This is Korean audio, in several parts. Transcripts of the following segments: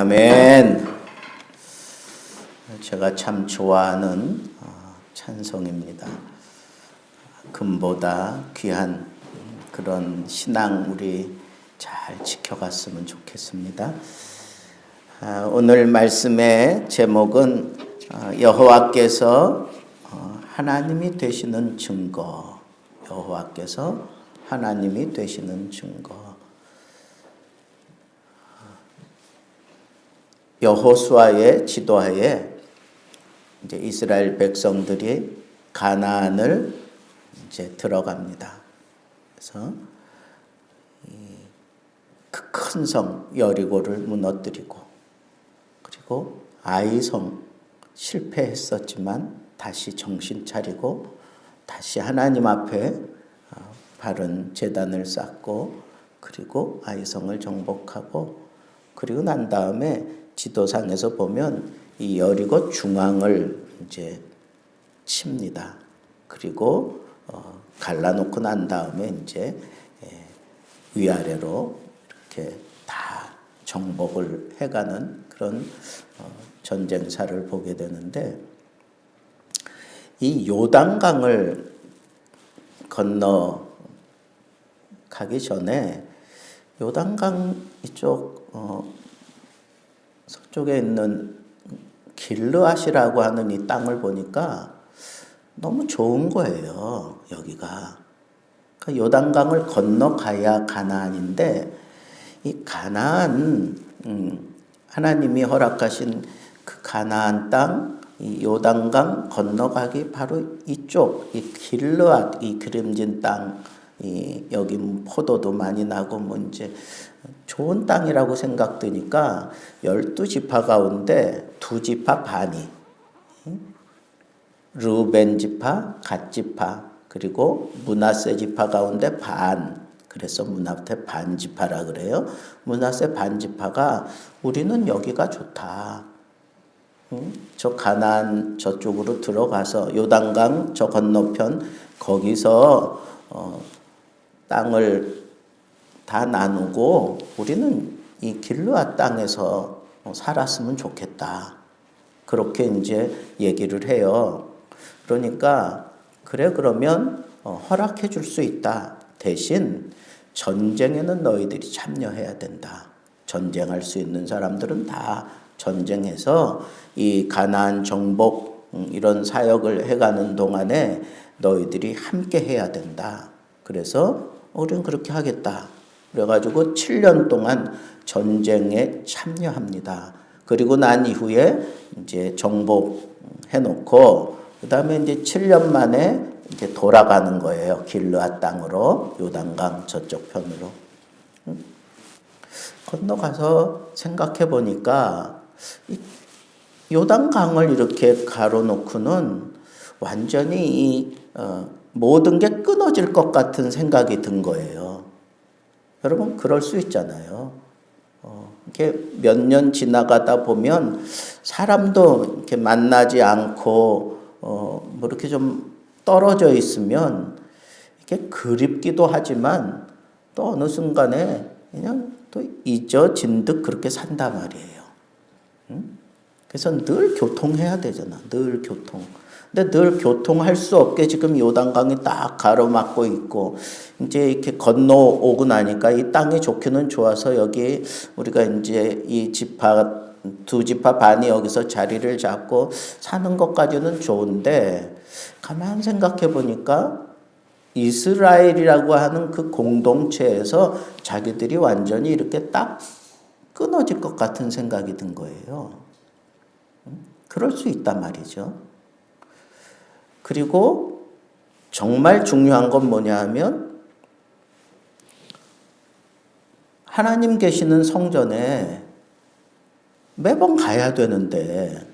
아멘. 제가 참 좋아하는 찬송입니다. 금보다 귀한 그런 신앙 우리 잘 지켜갔으면 좋겠습니다. 오늘 말씀의 제목은 여호와께서 하나님이 되시는 증거. 여호와께서 하나님이 되시는 증거. 여호수아의 지도하에 이제 이스라엘 백성들이 가나안을 이제 들어갑니다. 그래서 그 큰 성 여리고를 무너뜨리고, 그리고 아이성 실패했었지만 다시 정신 차리고 다시 하나님 앞에 바른 제단을 쌓고, 그리고 아이성을 정복하고, 그리고 난 다음에 지도상에서 보면 이 여리고 중앙을 이제 칩니다. 그리고 갈라놓고 난 다음에 이제 위아래로 이렇게 다 정복을 해가는 그런 전쟁사를 보게 되는데, 이 요단강을 건너 가기 전에 요단강 이쪽 서쪽에 있는 길르앗이라고 하는 이 땅을 보니까 너무 좋은 거예요. 여기가. 그러니까 요단강을 건너가야 가나안인데, 이 가나안 하나님이 허락하신 그 가나안 땅, 이 요단강 건너가기 바로 이쪽, 이 길르앗, 이 기름진 땅, 여기 포도도 많이 나고 뭐 이제 좋은 땅이라고 생각되니까 12지파 가운데 2지파 반이, 르우벤 지파, 갓 지파, 그리고 므낫세 지파 가운데 반, 그래서 므낫세 반 지파라 그래요. 므낫세 반 지파가 우리는 여기가 좋다. 저 가나안 저쪽으로 들어가서 요단강 저 건너편 거기서 땅을 다 나누고 우리는 이 길르앗 땅에서 살았으면 좋겠다. 그렇게 이제 얘기를 해요. 그러니까 그래 그러면 허락해 줄 수 있다. 대신 전쟁에는 너희들이 참여해야 된다. 전쟁할 수 있는 사람들은 다 전쟁해서 이 가나안 정복 이런 사역을 해가는 동안에 너희들이 함께 해야 된다. 그래서 우리는 그렇게 하겠다. 그래가지고 7년 동안 전쟁에 참여합니다. 그리고 난 이후에 이제 정복해놓고, 그 다음에 이제 7년 만에 이제 돌아가는 거예요. 길르앗 땅으로, 요단강 저쪽 편으로. 건너가서 생각해 보니까 요단강을 이렇게 가로놓고는 완전히 이 모든 게 끊어질 것 같은 생각이 든 거예요. 여러분 그럴 수 있잖아요. 이렇게 몇 년 지나가다 보면 사람도 이렇게 만나지 않고 뭐 이렇게 좀 떨어져 있으면 이렇게 그립기도 하지만 또 어느 순간에 그냥 또 잊어진 듯 그렇게 산단 말이에요. 그래서 늘 교통해야 되잖아. 늘 교통. 근데 늘 교통할 수 없게 지금 요단강이 딱 가로막고 있고, 이제 이렇게 건너오고 나니까 이 땅이 좋기는 좋아서 여기 우리가 이제 이 지파, 2지파 반이 여기서 자리를 잡고 사는 것까지는 좋은데, 가만 생각해 보니까 이스라엘이라고 하는 그 공동체에서 자기들이 완전히 이렇게 딱 끊어질 것 같은 생각이 든 거예요. 그럴 수 있단 말이죠. 그리고 정말 중요한 건 뭐냐 하면, 하나님 계시는 성전에 매번 가야 되는데,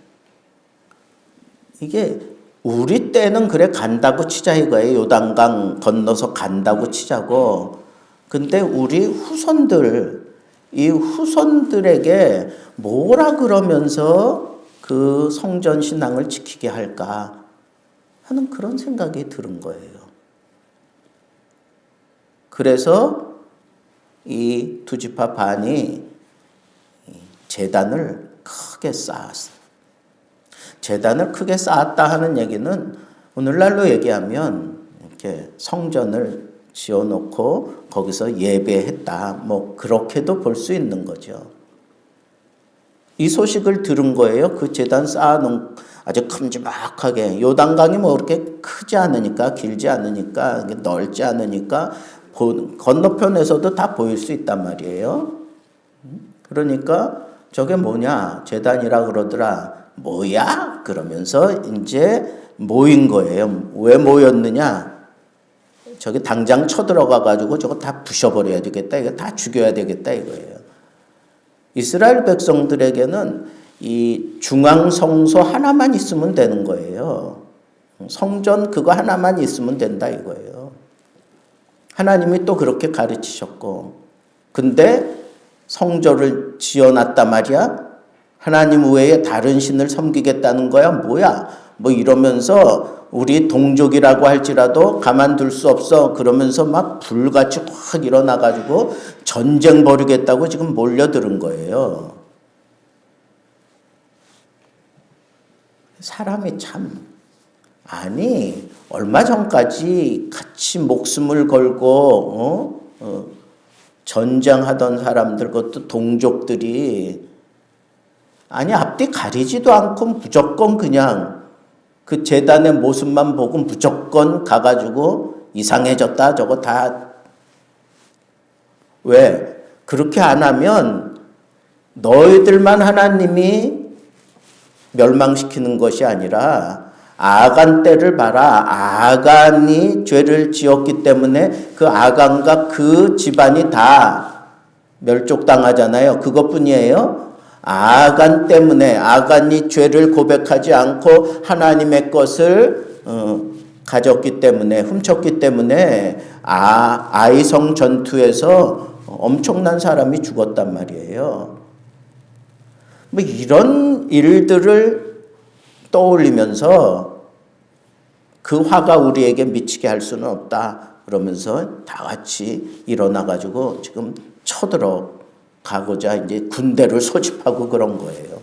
이게 우리 때는 그래 간다고 치자 이거예요. 요단강 건너서 간다고 치자고. 근데 우리 후손들, 이 후손들에게 뭐라 그러면서 그 성전 신앙을 지키게 할까 하는 그런 생각이 들은 거예요. 그래서 이 2지파 반이 제단을 크게 쌓았어요. 제단을 크게 쌓았다 하는 얘기는 오늘날로 얘기하면 이렇게 성전을 지어놓고 거기서 예배했다. 뭐 그렇게도 볼 수 있는 거죠. 이 소식을 들은 거예요. 그 제단 쌓아놓은 아주 큼지막하게 요단강이 뭐 그렇게 크지 않으니까 길지 않으니까 넓지 않으니까 건너편에서도 다 보일 수 있단 말이에요. 그러니까 저게 뭐냐 제단이라 그러더라. 뭐야? 그러면서 이제 모인 거예요. 왜 모였느냐? 저기 당장 쳐들어가 가지고 저거 다 부셔버려야 되겠다. 이거 다 죽여야 되겠다 이거예요. 이스라엘 백성들에게는 이 중앙 성소 하나만 있으면 되는 거예요. 성전 그거 하나만 있으면 된다 이거예요. 하나님이 또 그렇게 가르치셨고, 근데 성전을 지어놨단 말이야. 하나님 외에 다른 신을 섬기겠다는 거야. 뭐야? 뭐 이러면서 우리 동족이라고 할지라도 가만둘 수 없어. 그러면서 막 불같이 확 일어나가지고 전쟁 벌이겠다고 지금 몰려드는 거예요. 사람이 참, 아니 얼마 전까지 같이 목숨을 걸고 전쟁하던 사람들, 그것도 동족들이 아니 앞뒤 가리지도 않고 무조건 그냥 그 제단의 모습만 보고 무조건 가가지고 이상해졌다 저거 다. 왜? 그렇게 안 하면 너희들만 하나님이 멸망시키는 것이 아니라 아간 때를 봐라. 아간이 죄를 지었기 때문에 그 아간과 그 집안이 다 멸족당하잖아요. 그것뿐이에요. 아간 때문에 아간이 죄를 고백하지 않고 하나님의 것을 가졌기 때문에 훔쳤기 때문에 아이성 전투에서 엄청난 사람이 죽었단 말이에요. 뭐 이런 일들을 떠올리면서 그 화가 우리에게 미치게 할 수는 없다. 그러면서 다 같이 일어나가지고 지금 쳐들어가고자 이제 군대를 소집하고 그런 거예요.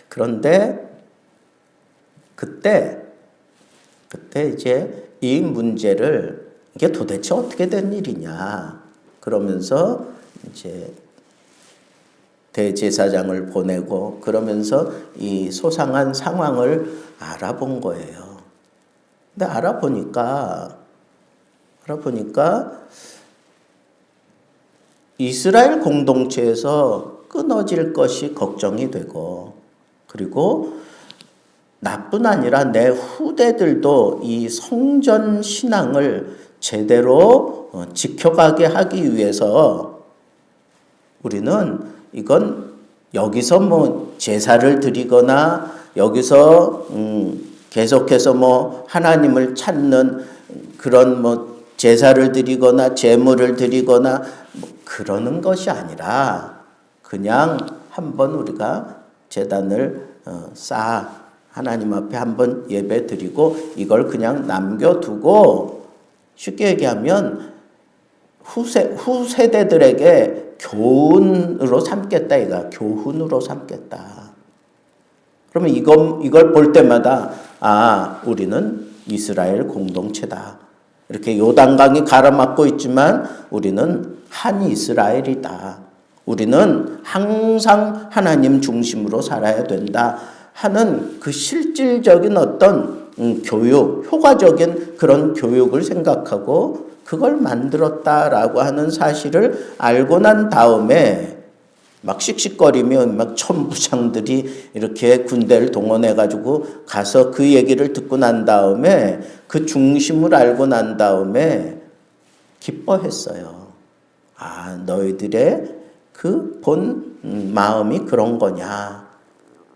그런데 그때 이제 이 문제를 이게 도대체 어떻게 된 일이냐 그러면서 이제 대제사장을 보내고 그러면서 이 소상한 상황을 알아본 거예요. 근데 알아보니까 이스라엘 공동체에서 끊어질 것이 걱정이 되고, 그리고 나뿐 아니라 내 후대들도 이 성전 신앙을 제대로 지켜가게 하기 위해서 우리는 이건 여기서 뭐 제사를 드리거나 여기서 계속해서 뭐 하나님을 찾는 그런 뭐 제사를 드리거나 제물을 드리거나 뭐 그러는 것이 아니라 그냥 한번 우리가 제단을 쌓아 하나님 앞에 한번 예배 드리고 이걸 그냥 남겨두고 쉽게 얘기하면 후세대들에게 교훈으로 삼겠다 이거 교훈으로 삼겠다. 그러면 이걸 볼 때마다 우리는 이스라엘 공동체다. 이렇게 요단강이 가로막고 있지만 우리는 한 이스라엘이다. 우리는 항상 하나님 중심으로 살아야 된다 하는 그 실질적인 어떤 교육, 효과적인 그런 교육을 생각하고 그걸 만들었다라고 하는 사실을 알고 난 다음에 막 씩씩거리며 막 천부장들이 이렇게 군대를 동원해가지고 가서 그 얘기를 듣고 난 다음에 그 중심을 알고 난 다음에 기뻐했어요. 너희들의 그 본 마음이 그런 거냐.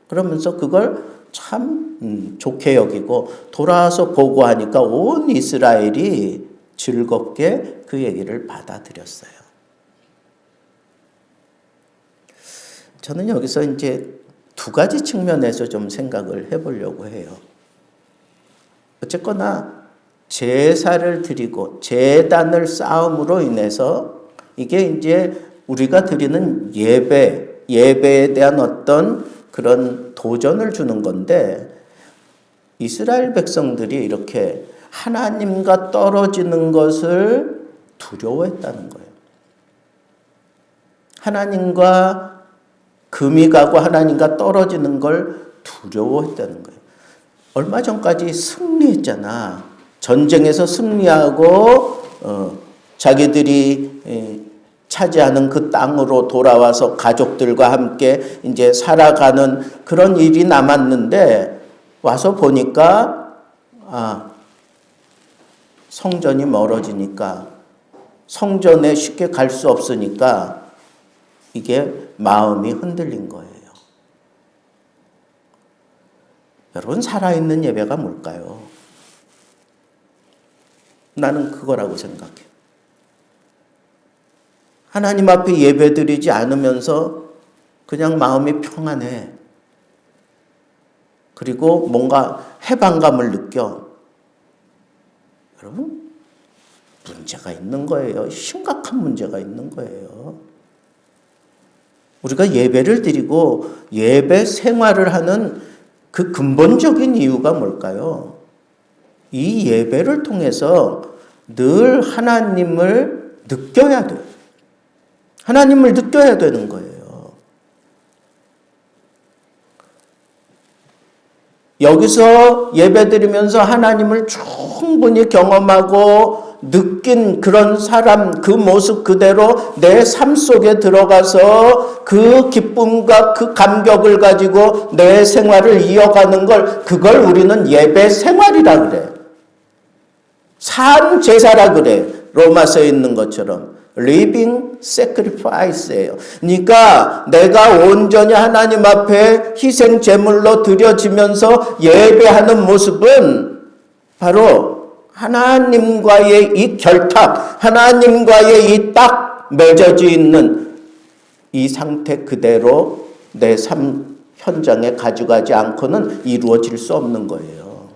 그러면서 그걸 참 좋게 여기고 돌아와서 보고하니까 온 이스라엘이 즐겁게 그 얘기를 받아들였어요. 저는 여기서 이제 두 가지 측면에서 좀 생각을 해보려고 해요. 어쨌거나 제사를 드리고 제단을 쌓음으로 인해서 이게 이제 우리가 드리는 예배에 대한 어떤 그런 도전을 주는 건데, 이스라엘 백성들이 이렇게 하나님과 떨어지는 것을 두려워했다는 거예요. 하나님과 금이 가고 하나님과 떨어지는 걸 두려워했다는 거예요. 얼마 전까지 승리했잖아. 전쟁에서 승리하고 자기들이 차지하는 그 땅으로 돌아와서 가족들과 함께 이제 살아가는 그런 일이 남았는데, 와서 보니까 성전이 멀어지니까, 성전에 쉽게 갈 수 없으니까 이게 마음이 흔들린 거예요. 여러분, 살아있는 예배가 뭘까요? 나는 그거라고 생각해요. 하나님 앞에 예배드리지 않으면서 그냥 마음이 평안해. 그리고 뭔가 해방감을 느껴. 여러분, 문제가 있는 거예요. 심각한 문제가 있는 거예요. 우리가 예배를 드리고 예배 생활을 하는 그 근본적인 이유가 뭘까요? 이 예배를 통해서 늘 하나님을 느껴야 돼요. 하나님을 느껴야 되는 거예요. 여기서 예배드리면서 하나님을 충분히 경험하고 느낀 그런 사람, 그 모습 그대로 내 삶 속에 들어가서 그 기쁨과 그 감격을 가지고 내 생활을 이어가는 걸, 그걸 우리는 예배 생활이라 그래. 산 제사라 그래. 로마서에 있는 것처럼. living sacrifice예요. 그러니까 내가 온전히 하나님 앞에 희생 제물로 드려지면서 예배하는 모습은 바로 하나님과의 이 결탁, 하나님과의 이 딱 맺어져 있는 이 상태 그대로 내 삶 현장에 가져가지 않고는 이루어질 수 없는 거예요.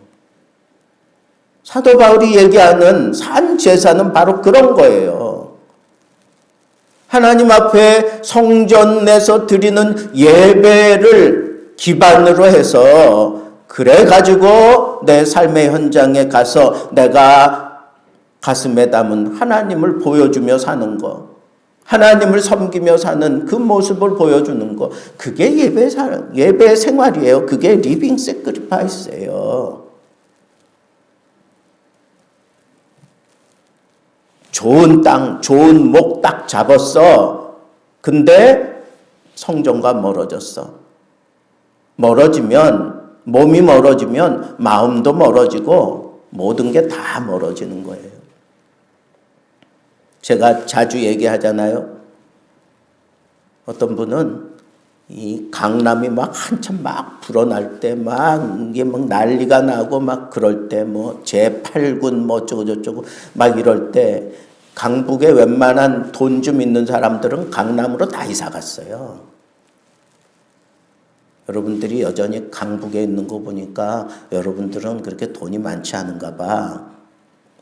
사도 바울이 얘기하는 산 제사는 바로 그런 거예요. 하나님 앞에 성전 내서 드리는 예배를 기반으로 해서, 그래 가지고 내 삶의 현장에 가서 내가 가슴에 담은 하나님을 보여주며 사는 거, 하나님을 섬기며 사는 그 모습을 보여주는 거, 그게 예배 생활이에요. 그게 리빙 세크리파이스예요. 좋은 땅, 좋은 목 딱 잡았어. 근데 성전과 멀어졌어. 몸이 멀어지면 마음도 멀어지고 모든 게 다 멀어지는 거예요. 제가 자주 얘기하잖아요. 어떤 분은 이 강남이 막 한참 막 불어날 때 이게 막 난리가 나고 막 그럴 때 제8군 어쩌고 저쩌고 막 이럴 때 강북에 웬만한 돈 좀 있는 사람들은 강남으로 다 이사 갔어요. 여러분들이 여전히 강북에 있는 거 보니까 여러분들은 그렇게 돈이 많지 않은가 봐.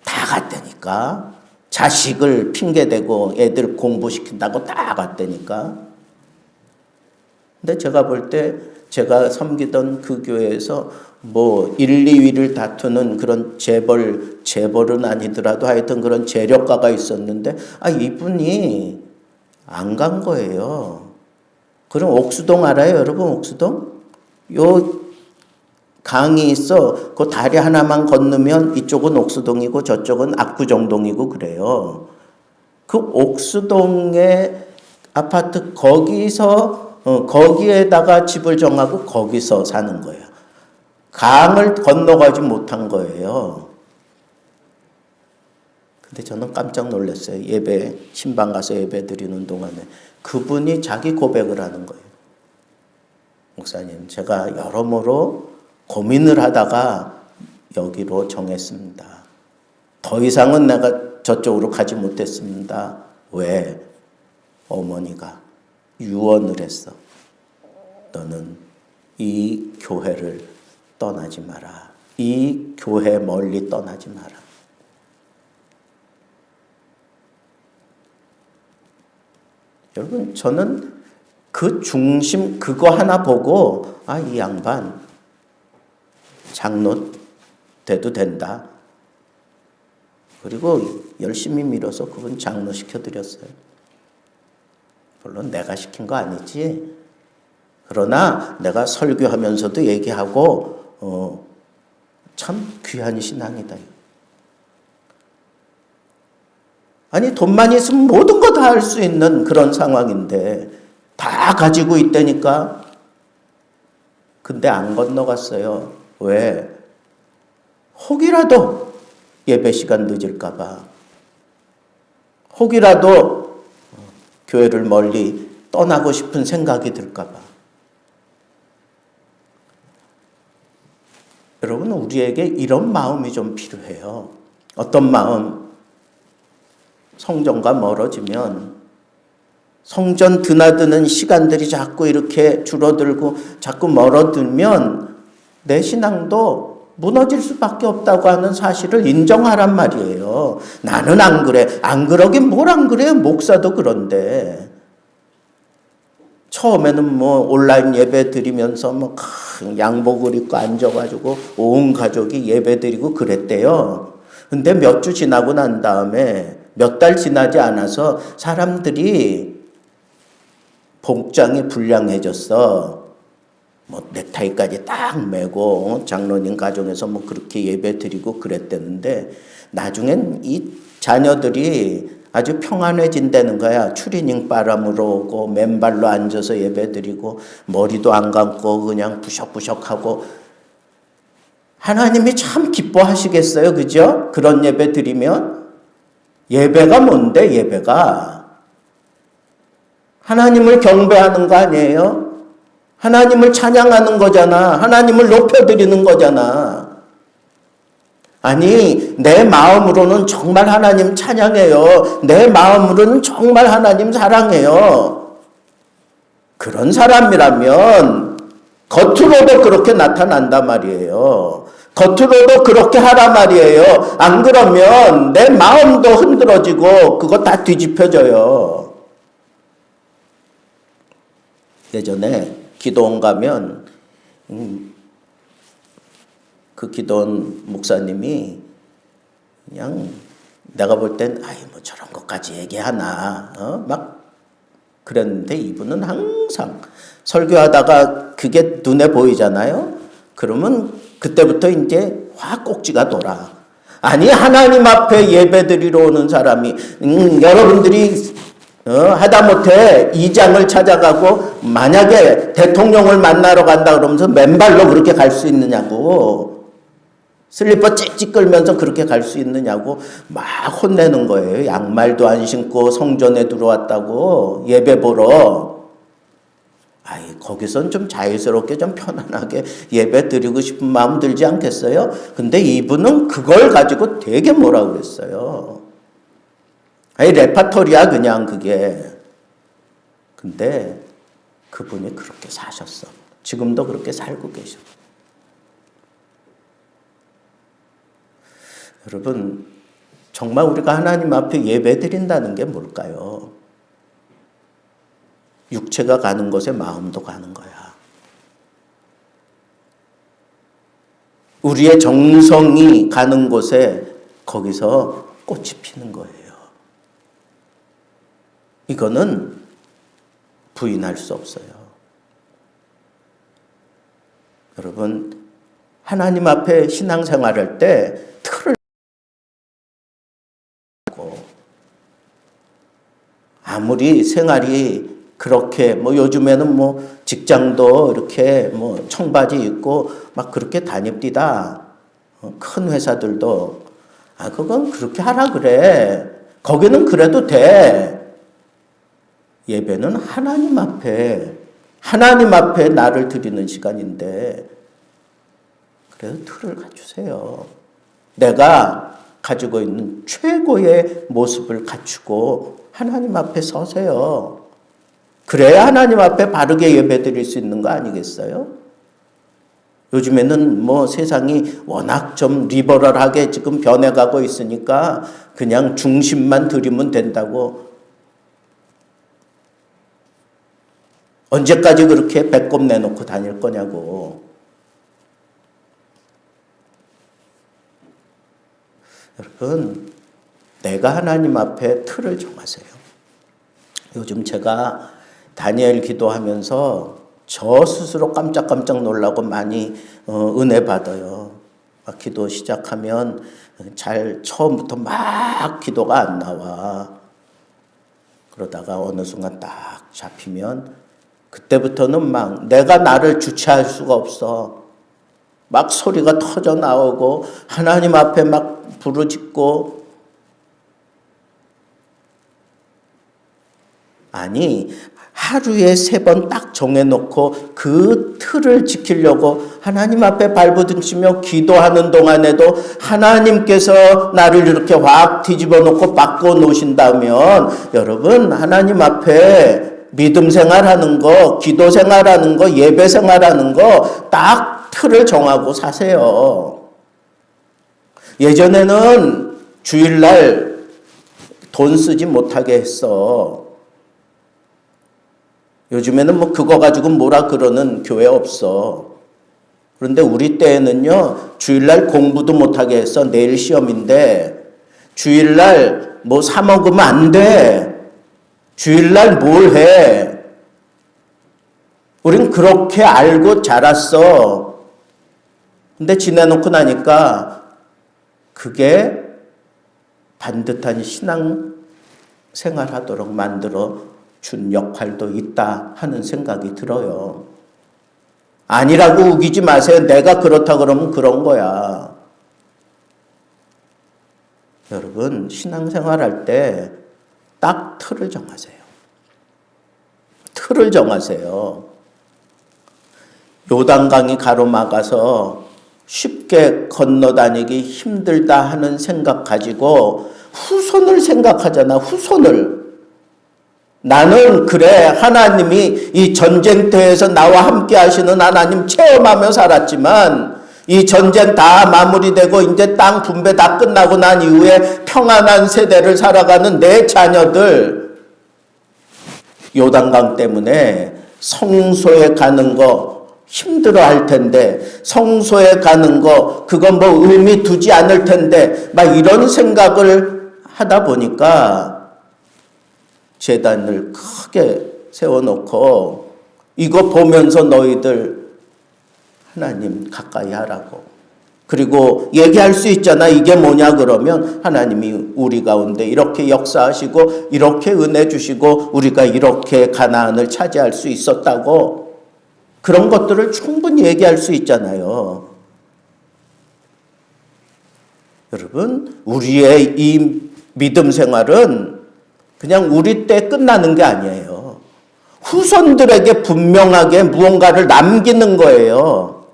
다 갔다니까. 자식을 핑계대고 애들 공부시킨다고 다 갔다니까. 근데 제가 볼 때 제가 섬기던 그 교회에서 1, 2위를 다투는 그런 재벌은 아니더라도 하여튼 그런 재력가가 있었는데, 이분이 안 간 거예요. 그럼 옥수동 알아요, 여러분? 옥수동? 요 강이 있어. 그 다리 하나만 건너면 이쪽은 옥수동이고 저쪽은 압구정동이고 그래요. 그 옥수동의 아파트 거기에다가 집을 정하고 거기서 사는 거예요. 강을 건너가지 못한 거예요. 근데 저는 깜짝 놀랐어요. 신방 가서 예배 드리는 동안에 그분이 자기 고백을 하는 거예요. 목사님, 제가 여러모로 고민을 하다가 여기로 정했습니다. 더 이상은 내가 저쪽으로 가지 못했습니다. 왜? 어머니가 유언을 했어. 너는 이 교회를 떠나지 마라. 이 교회 멀리 떠나지 마라. 여러분, 저는 그 중심 그거 하나 보고 이 양반 장로 돼도 된다. 그리고 열심히 밀어서 그분 장로 시켜드렸어요. 물론 내가 시킨 거 아니지. 그러나 내가 설교하면서도 얘기하고 참 귀한 신앙이다. 아니, 돈만 있으면 모든 거 다 할 수 있는 그런 상황인데 다 가지고 있다니까. 근데 안 건너갔어요. 왜? 혹이라도 예배 시간 늦을까 봐. 혹이라도 교회를 멀리 떠나고 싶은 생각이 들까 봐. 여러분, 우리에게 이런 마음이 좀 필요해요. 어떤 마음? 성전과 멀어지면 성전 드나드는 시간들이 자꾸 이렇게 줄어들고 자꾸 멀어들면 내 신앙도 무너질 수밖에 없다고 하는 사실을 인정하란 말이에요. 나는 안 그래. 안 그러긴 뭘 안 그래요. 목사도 그런데. 처음에는 뭐 온라인 예배 드리면서 뭐 큰 양복을 입고 앉아가지고 온 가족이 예배 드리고 그랬대요. 근데 몇 주 지나고 난 다음에 몇 달 지나지 않아서 사람들이 복장이 불량해졌어. 뭐 넥타이까지 딱 매고 장로님 가정에서 뭐 그렇게 예배 드리고 그랬대는데 나중엔 이 자녀들이 아주 평안해진다는 거야. 추리닝 바람으로 오고 맨발로 앉아서 예배 드리고 머리도 안 감고 그냥 부석부석하고. 하나님이 참 기뻐하시겠어요. 그죠? 그런 예배 드리면. 예배가 뭔데, 예배가? 하나님을 경배하는 거 아니에요? 하나님을 찬양하는 거잖아. 하나님을 높여드리는 거잖아. 아니, 내 마음으로는 정말 하나님 찬양해요. 내 마음으로는 정말 하나님 사랑해요. 그런 사람이라면 겉으로도 그렇게 나타난단 말이에요. 겉으로도 그렇게 하란 말이에요. 안 그러면 내 마음도 흔들어지고 그거 다 뒤집혀져요. 예전에 기도원 가면 그 기도원 목사님이 그냥 내가 볼 땐 뭐 저런 것까지 얘기하나 막 그랬는데 이분은 항상 설교하다가 그게 눈에 보이잖아요. 그러면 그때부터 이제 확 꼭지가 돌아. 아니, 하나님 앞에 예배드리러 오는 사람이 여러분들이 하다못해 이장을 찾아가고 만약에 대통령을 만나러 간다 그러면서 맨발로 그렇게 갈 수 있느냐고. 슬리퍼 찍찍 끌면서 그렇게 갈 수 있느냐고 막 혼내는 거예요. 양말도 안 신고 성전에 들어왔다고 예배 보러. 거기선 좀 자유스럽게 좀 편안하게 예배 드리고 싶은 마음 들지 않겠어요? 근데 이분은 그걸 가지고 되게 뭐라고 그랬어요. 레파토리야 그냥 그게. 근데 그분이 그렇게 사셨어. 지금도 그렇게 살고 계셔. 여러분, 정말 우리가 하나님 앞에 예배 드린다는 게 뭘까요? 육체가 가는 곳에 마음도 가는 거야. 우리의 정성이 가는 곳에 거기서 꽃이 피는 거예요. 이거는 부인할 수 없어요. 여러분, 하나님 앞에 신앙생활할 때 틀을 아무리 생활이 그렇게 요즘에는 직장도 이렇게 청바지 입고 막 그렇게 다닙디다. 큰 회사들도 그건 그렇게 하라 그래. 거기는 그래도 돼. 예배는 하나님 앞에 나를 드리는 시간인데 그래도 틀을 갖추세요. 내가 가지고 있는 최고의 모습을 갖추고 하나님 앞에 서세요. 그래야 하나님 앞에 바르게 예배 드릴 수 있는 거 아니겠어요? 요즘에는 세상이 워낙 좀 리버럴하게 지금 변해가고 있으니까 그냥 중심만 드리면 된다고. 언제까지 그렇게 배꼽 내놓고 다닐 거냐고. 여러분, 내가 하나님 앞에 틀을 정하세요. 요즘 제가 다니엘 기도하면서 저 스스로 깜짝깜짝 놀라고 많이 은혜 받아요. 기도 시작하면 처음부터 막 기도가 안 나와. 그러다가 어느 순간 딱 잡히면 그때부터는 막 내가 나를 주체할 수가 없어. 막 소리가 터져 나오고 하나님 앞에 막 부르짖고. 아니, 하루에 3번 딱 정해놓고 그 틀을 지키려고 하나님 앞에 발부둥치며 기도하는 동안에도 하나님께서 나를 이렇게 확 뒤집어 놓고 바꿔 놓으신다면 여러분, 하나님 앞에 믿음 생활하는 거, 기도 생활하는 거, 예배 생활하는 거 딱 틀을 정하고 사세요. 예전에는 주일날 돈 쓰지 못하게 했어. 요즘에는 뭐 그거 가지고 뭐라 그러는 교회 없어. 그런데 우리 때에는요, 주일날 공부도 못하게 했어. 내일 시험인데 주일날 뭐 사 먹으면 안 돼. 주일날 뭘 해. 우린 그렇게 알고 자랐어. 근데 지내놓고 나니까 그게 반듯한 신앙 생활하도록 만들어 준 역할도 있다 하는 생각이 들어요. 아니라고 우기지 마세요. 내가 그렇다 그러면 그런 거야. 여러분, 신앙생활할 때 딱 틀을 정하세요. 틀을 정하세요. 요단강이 가로막아서 쉽게 건너다니기 힘들다 하는 생각 가지고 후손을 생각하잖아. 후손을. 나는 그래, 하나님이 이 전쟁터에서 나와 함께 하시는 하나님 체험하며 살았지만 이 전쟁 다 마무리되고 이제 땅 분배 다 끝나고 난 이후에 평안한 세대를 살아가는 내 자녀들, 요단강 때문에 성소에 가는 거 힘들어 할 텐데, 성소에 가는 거 그건 뭐 의미 두지 않을 텐데 막 이런 생각을 하다 보니까 제단을 크게 세워놓고 이거 보면서 너희들 하나님 가까이 하라고. 그리고 얘기할 수 있잖아. 이게 뭐냐 그러면 하나님이 우리 가운데 이렇게 역사하시고 이렇게 은혜 주시고 우리가 이렇게 가나안을 차지할 수 있었다고. 그런 것들을 충분히 얘기할 수 있잖아요. 여러분, 우리의 이 믿음 생활은 그냥 우리 때 끝나는 게 아니에요. 후손들에게 분명하게 무언가를 남기는 거예요.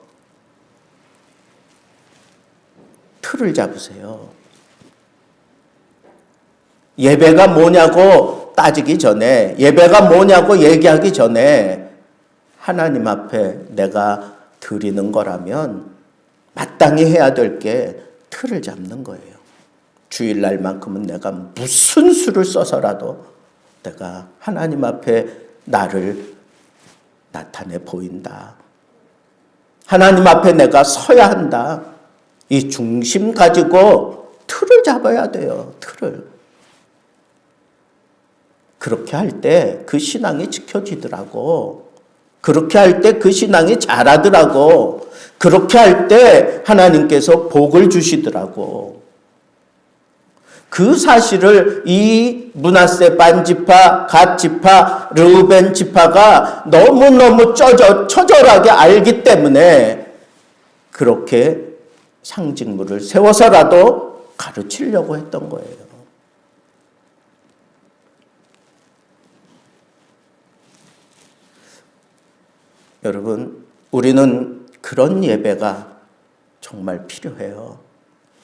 틀을 잡으세요. 예배가 뭐냐고 따지기 전에, 예배가 뭐냐고 얘기하기 전에 하나님 앞에 내가 드리는 거라면 마땅히 해야 될 게 틀을 잡는 거예요. 주일날만큼은 내가 무슨 수를 써서라도 내가 하나님 앞에 나를 나타내 보인다. 하나님 앞에 내가 서야 한다. 이 중심 가지고 틀을 잡아야 돼요. 틀을. 그렇게 할 때 그 신앙이 지켜지더라고. 그렇게 할 때 그 신앙이 자라더라고. 그렇게 할 때 하나님께서 복을 주시더라고. 그 사실을 이 므낫세 반지파, 갓지파, 르우벤 지파가 너무너무 처절하게 알기 때문에 그렇게 상징물을 세워서라도 가르치려고 했던 거예요. 여러분, 우리는 그런 예배가 정말 필요해요.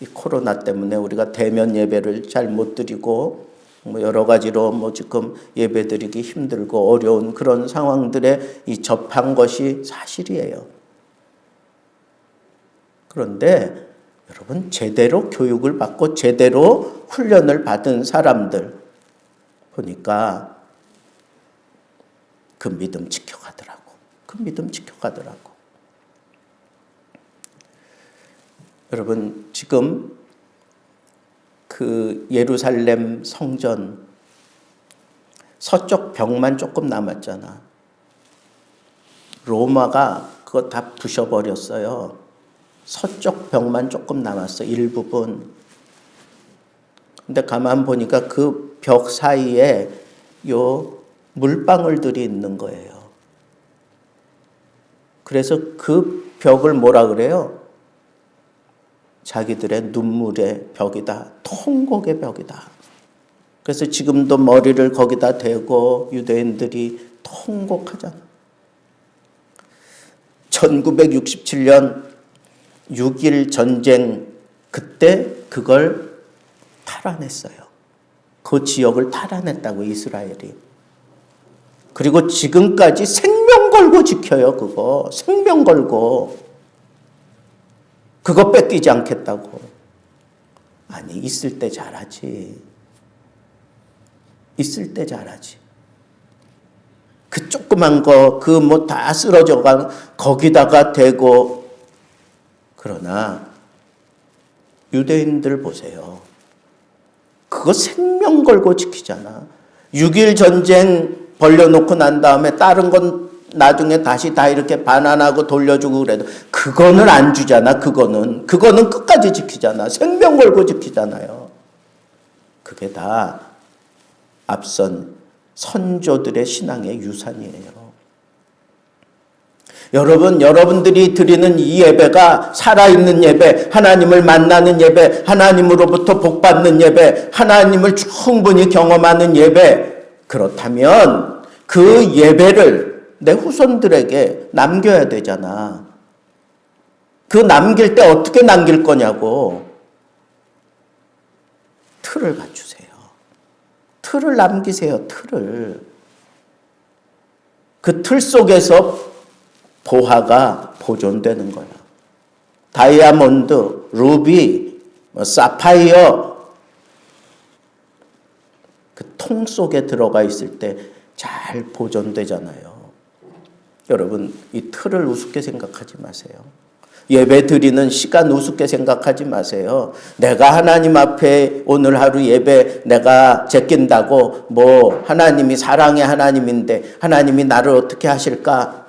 이 코로나 때문에 우리가 대면 예배를 잘 못 드리고 뭐 여러 가지로 지금 예배 드리기 힘들고 어려운 그런 상황들에 이 접한 것이 사실이에요. 그런데 여러분, 제대로 교육을 받고 제대로 훈련을 받은 사람들 보니까 그 믿음 지켜가더라고. 그 믿음 지켜가더라고. 여러분, 지금 그 예루살렘 성전 서쪽 벽만 조금 남았잖아. 로마가 그거 다 부셔버렸어요. 서쪽 벽만 조금 남았어, 일부분. 근데 가만 보니까 그 벽 사이에 요 물방울들이 있는 거예요. 그래서 그 벽을 뭐라 그래요? 자기들의 눈물의 벽이다. 통곡의 벽이다. 그래서 지금도 머리를 거기다 대고 유대인들이 통곡하잖아. 1967년 6.1 전쟁 그때 그걸 탈환했어요. 그 지역을 탈환했다고, 이스라엘이. 그리고 지금까지 생명 걸고 지켜요. 그거 생명 걸고 그거 뺏기지 않겠다고. 아니, 있을 때 잘하지. 있을 때 잘하지. 그 조그만 거 그 뭐 다 쓰러져가 거기다가 대고. 그러나 유대인들 보세요. 그거 생명 걸고 지키잖아. 6.1 전쟁 벌려놓고 난 다음에 다른 건 나중에 다시 다 이렇게 반환하고 돌려주고 그래도 그거는 안 주잖아. 그거는 끝까지 지키잖아. 생명 걸고 지키잖아요. 그게 다 앞선 선조들의 신앙의 유산이에요. 여러분들이 드리는 이 예배가 살아있는 예배, 하나님을 만나는 예배, 하나님으로부터 복받는 예배, 하나님을 충분히 경험하는 예배. 그렇다면 그 예배를 내 후손들에게 남겨야 되잖아. 그 남길 때 어떻게 남길 거냐고. 틀을 갖추세요. 틀을 남기세요. 틀을. 그 틀 속에서 보화가 보존되는 거야. 다이아몬드, 루비, 사파이어, 그 통 속에 들어가 있을 때 잘 보존되잖아요. 여러분, 이 틀을 우습게 생각하지 마세요. 예배 드리는 시간 우습게 생각하지 마세요. 내가 하나님 앞에 오늘 하루 예배 내가 제낀다고 뭐 하나님이 사랑의 하나님인데 하나님이 나를 어떻게 하실까?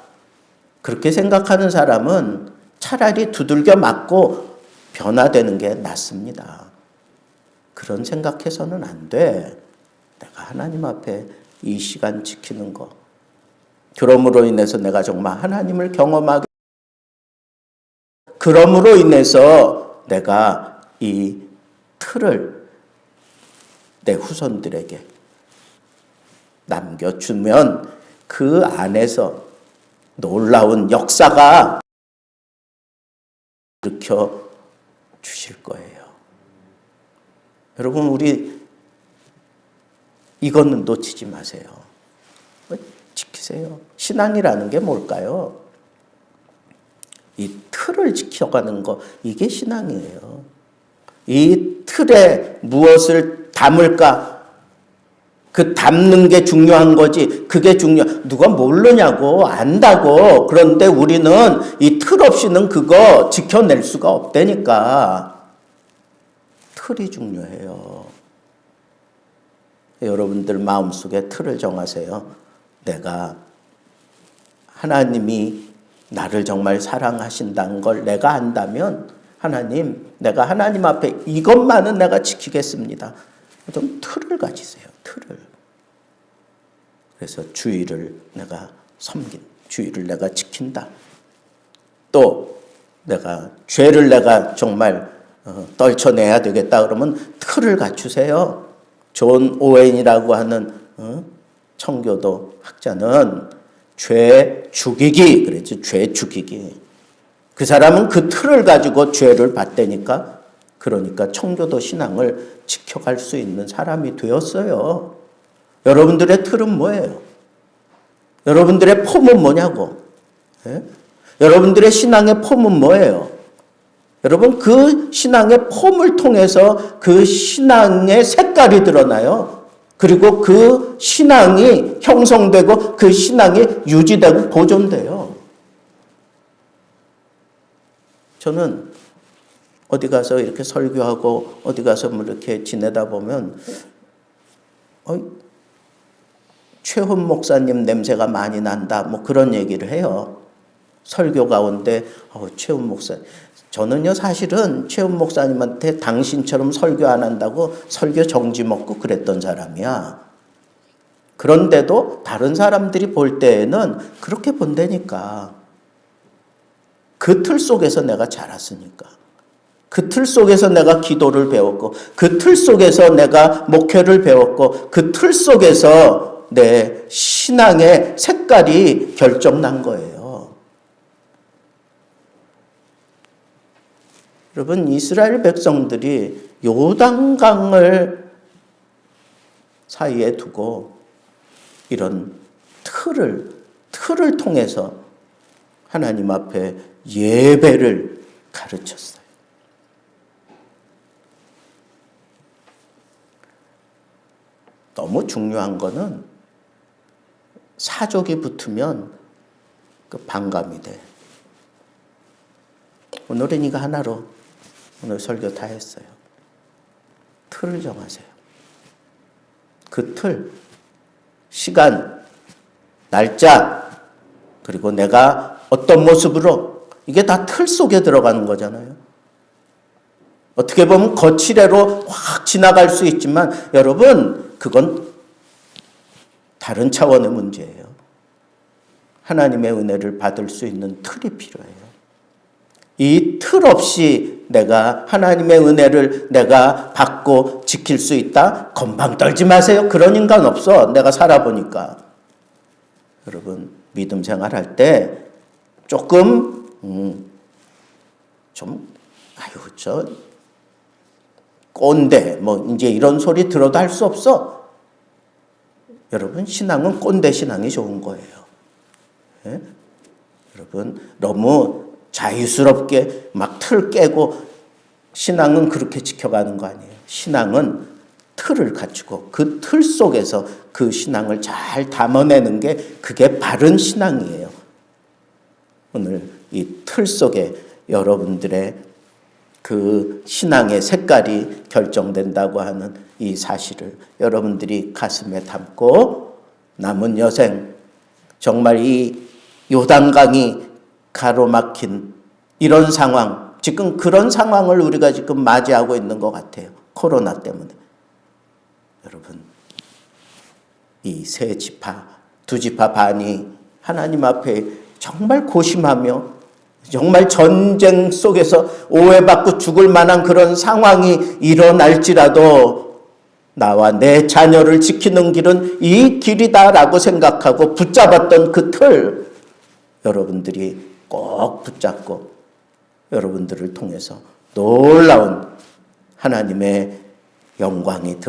그렇게 생각하는 사람은 차라리 두들겨 맞고 변화되는 게 낫습니다. 그런 생각해서는 안 돼. 내가 하나님 앞에 이 시간 지키는 거. 그러므로 인해서 내가 정말 하나님을 경험하게, 그러므로 인해서 내가 이 틀을 내 후손들에게 남겨주면 그 안에서 놀라운 역사가 일으켜 주실 거예요. 여러분, 우리 이거는 놓치지 마세요. 지키세요. 신앙이라는 게 뭘까요? 이 틀을 지켜가는 거, 이게 신앙이에요. 이 틀에 무엇을 담을까? 그 담는 게 중요한 거지. 그게 누가 모르냐고, 안다고. 그런데 우리는 이 틀 없이는 그거 지켜낼 수가 없다니까. 틀이 중요해요. 여러분들 마음속에 틀을 정하세요. 내가 하나님이 나를 정말 사랑하신다는 걸 내가 안다면 하나님, 내가 하나님 앞에 이것만은 내가 지키겠습니다. 좀 틀을 가지세요. 틀을. 그래서 주의를 내가 주의를 내가 지킨다. 또 내가 죄를 내가 정말 떨쳐내야 되겠다 그러면 틀을 갖추세요. 존 오웬이라고 하는 청교도 학자는 죄 죽이기 그랬지. 죄 죽이기. 그 사람은 그 틀을 가지고 죄를 받다니까. 그러니까 청교도 신앙을 지켜갈 수 있는 사람이 되었어요. 여러분들의 틀은 뭐예요? 여러분들의 폼은 뭐냐고. 예? 여러분들의 신앙의 폼은 뭐예요? 여러분, 그 신앙의 폼을 통해서 그 신앙의 색깔이 드러나요. 그리고 그 신앙이 형성되고 그 신앙이 유지되고 보존돼요. 저는 어디 가서 이렇게 설교하고 어디 가서 뭐 이렇게 지내다 보면 최훈 목사님 냄새가 많이 난다 뭐 그런 얘기를 해요. 설교 가운데 최훈 목사님. 저는요 사실은 최훈 목사님한테 당신처럼 설교 안 한다고 설교 정지 먹고 그랬던 사람이야. 그런데도 다른 사람들이 볼 때에는 그렇게 본다니까. 그 틀 속에서 내가 자랐으니까. 그 틀 속에서 내가 기도를 배웠고 그 틀 속에서 내가 목회를 배웠고 그 틀 속에서 내 신앙의 색깔이 결정난 거예요. 여러분, 이스라엘 백성들이 요단강을 사이에 두고 이런 틀을 통해서 하나님 앞에 예배를 가르쳤어요. 너무 중요한 거는 사족이 붙으면 그 반감이 돼. 오늘은 이거 하나로 오늘 설교 다 했어요. 틀을 정하세요. 그 틀, 시간, 날짜, 그리고 내가 어떤 모습으로 이게 다 틀 속에 들어가는 거잖아요. 어떻게 보면 거칠애로 확 지나갈 수 있지만 여러분 그건 다른 차원의 문제예요. 하나님의 은혜를 받을 수 있는 틀이 필요해요. 이 틀 없이 내가 하나님의 은혜를 내가 받고 지킬 수 있다? 건방 떨지 마세요. 그런 인간 없어. 내가 살아보니까. 여러분 믿음 생활할 때 조금 저 꼰대 뭐 이제 이런 소리 들어도 할 수 없어. 여러분 신앙은 꼰대 신앙이 좋은 거예요. 예? 여러분 너무 자유스럽게 막 틀 깨고 신앙은 그렇게 지켜가는 거 아니에요. 신앙은 틀을 갖추고 그 틀 속에서 그 신앙을 잘 담아내는 게 그게 바른 신앙이에요. 오늘 이 틀 속에 여러분들의 그 신앙의 색깔이 결정된다고 하는 이 사실을 여러분들이 가슴에 담고 남은 여생 정말 이 요단강이 가로막힌 이런 상황, 지금 그런 상황을 우리가 지금 맞이하고 있는 것 같아요. 코로나 때문에. 여러분, 이 세 지파, 두 지파 반이 하나님 앞에 정말 고심하며 정말 전쟁 속에서 오해받고 죽을 만한 그런 상황이 일어날지라도 나와 내 자녀를 지키는 길은 이 길이다라고 생각하고 붙잡았던 그 틀, 여러분들이 꼭 붙잡고 여러분들을 통해서 놀라운 하나님의 영광이